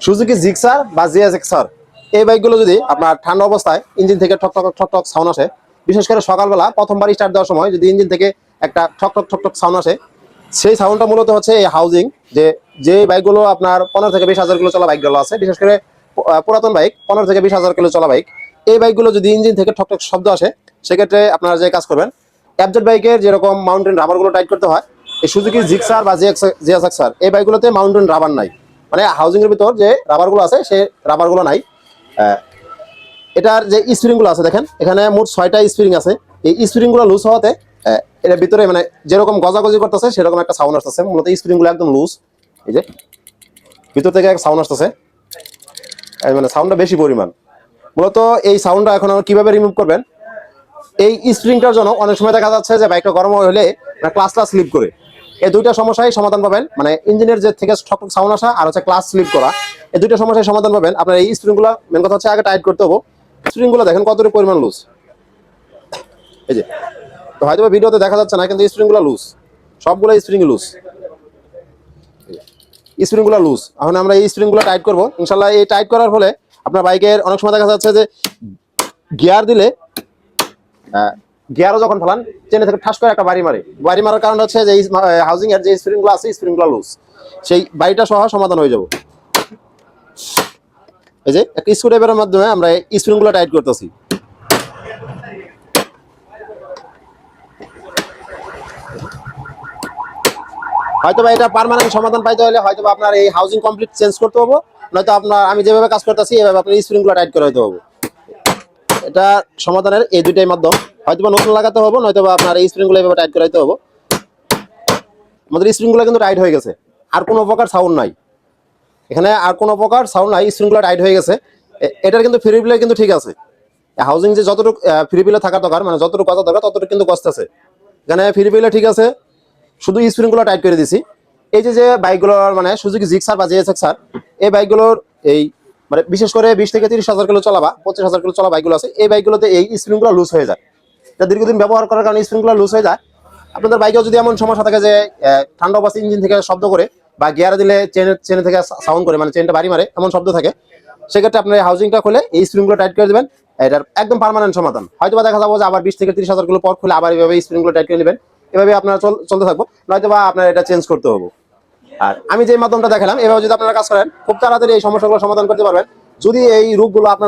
Suzuki Gixxer বা GSX-R এই বাইকগুলো যদি আপনার ঠান্ডা অবস্থায় ইঞ্জিন থেকে ঠক ঠক ঠক ঠক সাউন্ড আসে, বিশেষ করে সকালবেলা প্রথমবার স্টার্ট দেওয়ার সময় যদি ইঞ্জিন থেকে একটা ঠক ঠক ঠক ঠক সাউন্ড আসে, সেই সাউন্ডটা মূলত হচ্ছে এই হাউজিং। যে বাইকগুলো আপনার 15 থেকে 20 হাজার কিলো চলা বাইকগুলো আছে, বিশেষ করে পুরাতন বাইক 15 থেকে 20 হাজার কিলো চলা বাইক, এই বাইকগুলো যদি ইঞ্জিন থেকে ঠক ঠক শব্দ আসে, সেক্ষেত্রে আপনারা যে কাজ করবেন, এফজেড বাইকের যেরকম মাউন্টেন রাবারগুলো টাইট করতে হয়, এই সুজুকি জিক্সার বা জিএসএক্সার এই বাইকগুলোতে মাউন্টেন রাবার নাই, মানে হাউজিং এর ভিতর যে রাবারগুলো আছে সেই রাবারগুলো নাই। এটার যে স্প্রিংগুলো আছে দেখেন, এখানে মোট 6টা স্প্রিং আছে। এই স্প্রিংগুলো লুজ হওয়াতে এটার ভিতরে মানে যেরকম গজাগজি করতেছে সেরকম একটা সাউন্ড আসতেছে। মূলত স্প্রিংগুলো একদম লুজ, এই যে ভিতর থেকে একটা সাউন্ড আসতেছে, মানে সাউন্ডটা বেশি পরিমাণ। মূলত এই সাউন্ডটা এখন কিভাবে রিমুভ করবেন, এই স্প্রিংটার জন্য অনেক সময় দেখা যাচ্ছে যে বাইকটা গরম হলে ক্লাসটা স্লিপ করে। এই দুইটা সমস্যায় সমাধান পাবেন, মানে ইঞ্জিনের যে থেকে ঠক ঠক সাউন্ড আসা আর হচ্ছে ক্লাস স্লিপ করা, এই দুইটা সমস্যায় সমাধান পাবেন। আপনার এই স্প্রিংগুলো মেন কথা হচ্ছে আগে টাইট করতে হবে। স্প্রিংগুলো দেখেন কতটুকু পরিমাণ লুজ, এই যে তো হয়তো ভিডিওতে দেখা যাচ্ছে না, কিন্তু স্প্রিংগুলো লুজ, সবগুলো স্প্রিং লুজ, স্প্রিংগুলো লুজ। এখন আমরা এই স্প্রিংগুলো টাইট করবো ইনশাল্লাহ। এই টাইট করার ফলে আপনার বাইকের অনেক সময় দেখা যাচ্ছে যে গিয়ার দিলে গিয়ারও যখন ফেলান চেনে থেকে ঠাস করে একটা বাড়ি মারার কারণ হচ্ছে যে হাউজিং এর যে স্প্রিংগুলো আছে স্প্রিংগুলো লুজ, সেই বাড়িটা সহ সমাধান হয়ে যাব। এই যে একটা স্ক্রুড্রাইভারের মাধ্যমে আমরা এই স্প্রিংগুলো টাইট করতেছি। হয়তো বা এটা পার্মানেন্ট সমাধান পাইতে হলে হয়তো আপনার এই হাউজিং কমপ্লিট চেঞ্জ করতে হবে, নয়তো আপনার আমি যেভাবে কাজ করতেছি এভাবে আপনার স্প্রিংগুলো টাইট করে হতে হবে। এটা সমাধানের এই দুইটাই মাধ্যম, হয়তো বা নতুন লাগাতে হবে, নয়তো বা আপনার এই স্প্রিংগুলো এভাবে টাইট করাইতে হবে। আমাদের স্প্রিংগুলো কিন্তু টাইট হয়ে গেছে, আর কোনো প্রকার সাউন্ড নাই এখানে, আর কোনো প্রকার সাউন্ড নাই, স্প্রিংগুলো টাইট হয়ে গেছে। এটার কিন্তু ফ্রি হুইলে কিন্তু ঠিক আছে। হাউজিং যে যতটুকু ফ্রি হুইলে থাকার দরকার, মানে যতটুকু কথা দরকার ততটুকু কিন্তু কষ্ট আছে। এখানে ফ্রি হুইলে ঠিক আছে, শুধু স্প্রিংগুলো টাইট করে দিছি। এই যে বাইকগুলোর মানে সুজুকি জিক্সার বা জিএসএক্সার এই বাইকগুলোর এই মানে বিশেষ করে 20 থেকে 30 হাজার কিলো চলা বা 25 হাজার কিলো চলা বাইকগুলো আছে, এই বাইকগুলোতে এই স্প্রিংগুলো লুজ হয়ে যায়। এটা দীর্ঘদিন ব্যবহার করার কারণে স্প্রিংগুলো লুজ হয়ে যায়। আপনাদের বাইকেও যদি এমন সমস্যা থাকে যে ঠান্ডা অবস্থায় ইঞ্জিন থেকে শব্দ করে বা গিয়ারে দিলে চেনে থেকে সাউন্ড করে, মানে চেনটা বাড়ি মারে, এমন শব্দ থাকে, সেক্ষেত্রে আপনার হাউজিংটা খুলে এই স্প্রিংগুলো টাইট করে দেবেন। এটার একদম পার্মানেন্ট সমাধান। হয়তো বা দেখা যাবো যে আবার 20 থেকে 30 হাজার কিলো পর খুলে আবার এইভাবে স্প্রিংগুলো টাইট করে নেবেন, এভাবে আপনারা চলতে থাকবো, নয়তো বা আপনার এটা চেঞ্জ করতে হবে। আর আমি যে মাধ্যমটা দেখালাম এভাবে যদি আপনারা কাজ করেন, খুব তাড়াতাড়ি এই সমস্যাগুলো সমাধান করতে পারবেন। যদি এই রূপগুলো আপনার